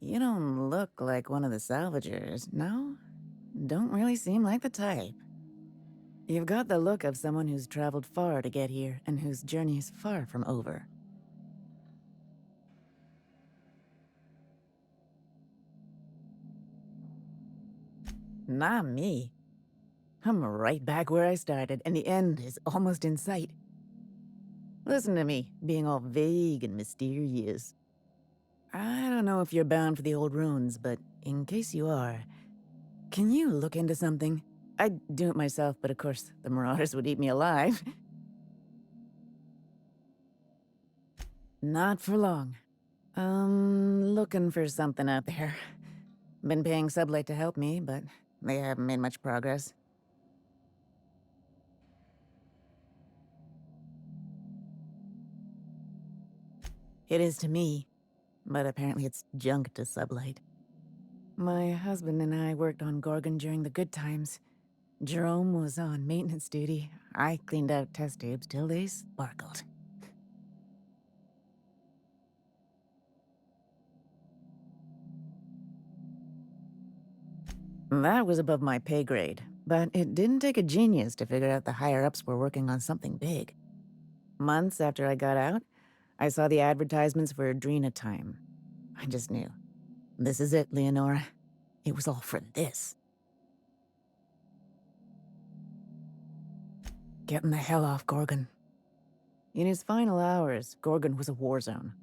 You don't look like one of the salvagers, no? Don't really seem like the type. You've got the look of someone who's traveled far to get here and whose journey is far from over. Not me. I'm right back where I started, and the end is almost in sight. Listen to me, being all vague and mysterious. I don't know if you're bound for the old ruins, but in case you are, can you look into something? I'd do it myself, but of course, the marauders would eat me alive. Not for long. Looking for something out there. Been paying Sublight to help me, but they haven't made much progress. It is to me, but apparently it's junk to Sublight. My husband and I worked on Gorgon during the good times. Jerome was on maintenance duty. I cleaned out test tubes till they sparkled. That was above my pay grade, but it didn't take a genius to figure out the higher-ups were working on something big. Months after I got out, I saw the advertisements for Adrena time. I just knew. This is it, Leonora. It was all for this. Getting the hell off Gorgon. In his final hours, Gorgon was a war zone.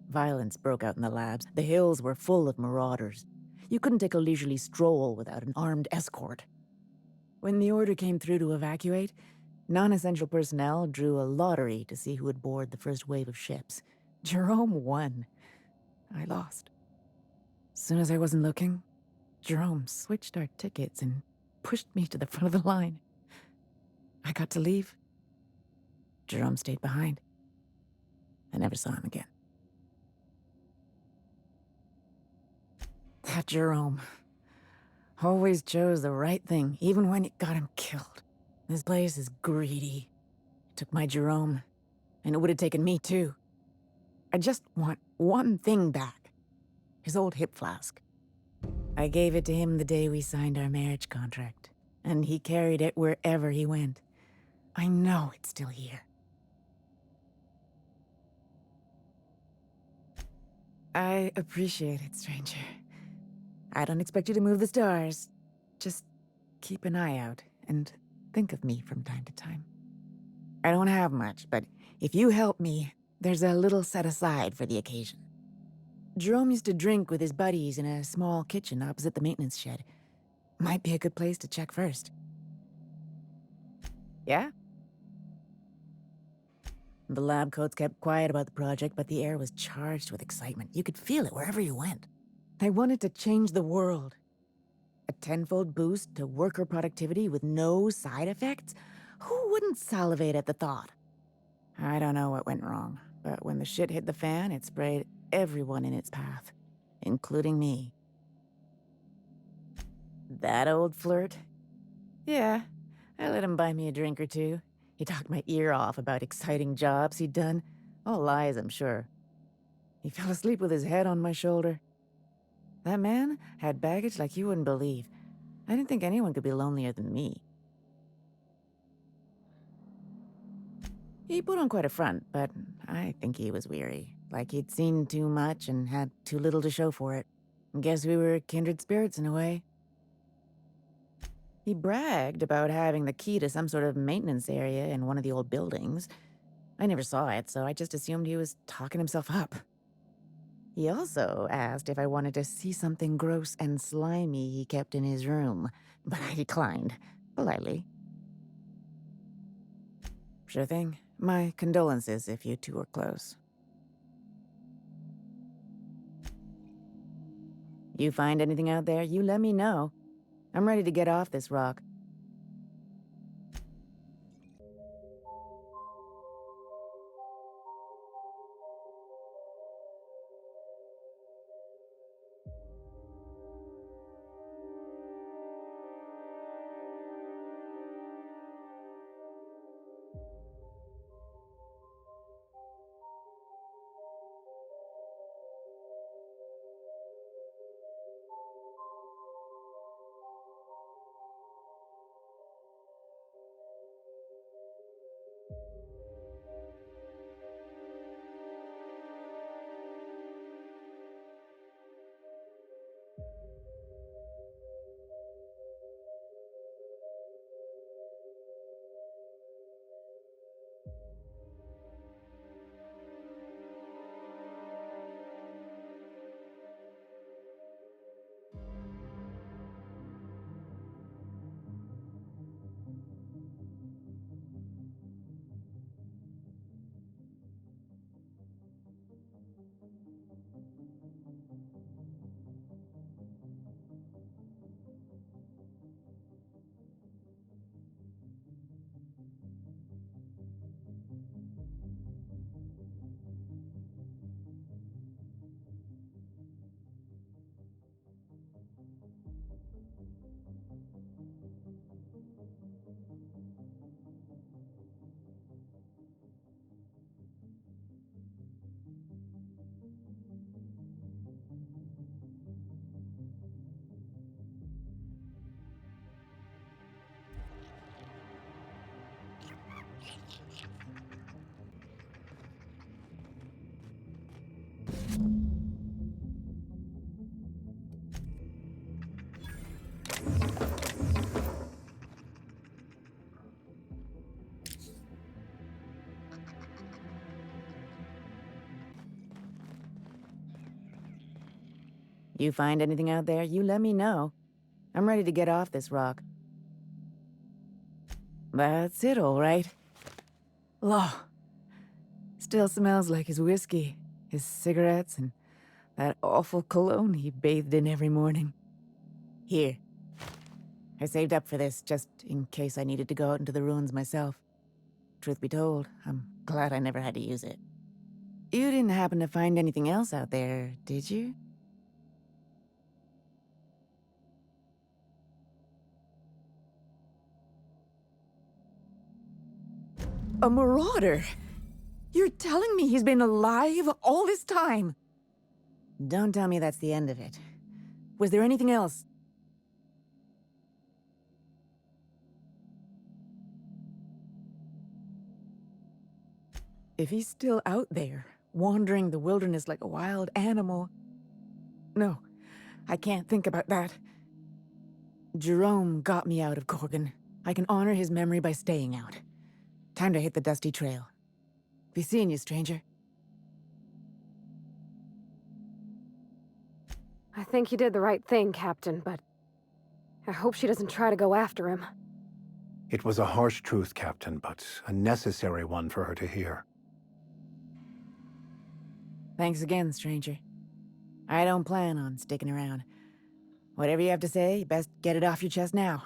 Violence broke out in the labs. The hills were full of marauders. You couldn't take a leisurely stroll without an armed escort. When the order came through to evacuate, non-essential personnel drew a lottery to see who would board the first wave of ships. Jerome won. I lost. Soon as I wasn't looking, Jerome switched our tickets and pushed me to the front of the line. I got to leave. Jerome stayed behind. I never saw him again. That Jerome always chose the right thing, even when it got him killed. This place is greedy. It took my Jerome, and it would have taken me too. I just want one thing back. His old hip flask. I gave it to him the day we signed our marriage contract, and he carried it wherever he went. I know it's still here. I appreciate it, stranger. I don't expect you to move the stars. Just keep an eye out and think of me from time to time. I don't have much, but if you help me, there's a little set aside for the occasion. Jerome used to drink with his buddies in a small kitchen opposite the maintenance shed. Might be a good place to check first. Yeah? The lab coats kept quiet about the project, but the air was charged with excitement. You could feel it wherever you went. They wanted to change the world. A tenfold boost to worker productivity with no side effects? Who wouldn't salivate at the thought? I don't know what went wrong, but when the shit hit the fan, it sprayed everyone in its path, including me. That old flirt? Yeah, I let him buy me a drink or two. He talked my ear off about exciting jobs he'd done. All lies, I'm sure. He fell asleep with his head on my shoulder. That man had baggage like you wouldn't believe. I didn't think anyone could be lonelier than me. He put on quite a front, but I think he was weary. Like he'd seen too much and had too little to show for it. Guess we were kindred spirits in a way. He bragged about having the key to some sort of maintenance area in one of the old buildings. I never saw it, so I just assumed he was talking himself up. He also asked if I wanted to see something gross and slimy he kept in his room, but I declined, politely. Sure thing. My condolences if you two were close. You find anything out there, you let me know. I'm ready to get off this rock. You find anything out there, you let me know. I'm ready to get off this rock. That's it, all right. Law. Still smells like his whiskey, his cigarettes, and that awful cologne he bathed in every morning. Here. I saved up for this, just in case I needed to go out into the ruins myself. Truth be told, I'm glad I never had to use it. You didn't happen to find anything else out there, did you? A marauder? You're telling me he's been alive all this time? Don't tell me that's the end of it. Was there anything else? If he's still out there, wandering the wilderness like a wild animal... No, I can't think about that. Jerome got me out of Gorgon. I can honor his memory by staying out. Time to hit the dusty trail. Be seeing you, stranger. I think you did the right thing, Captain, but I hope she doesn't try to go after him. It was a harsh truth, Captain, but a necessary one for her to hear. Thanks again, stranger. I don't plan on sticking around. Whatever you have to say, best get it off your chest now.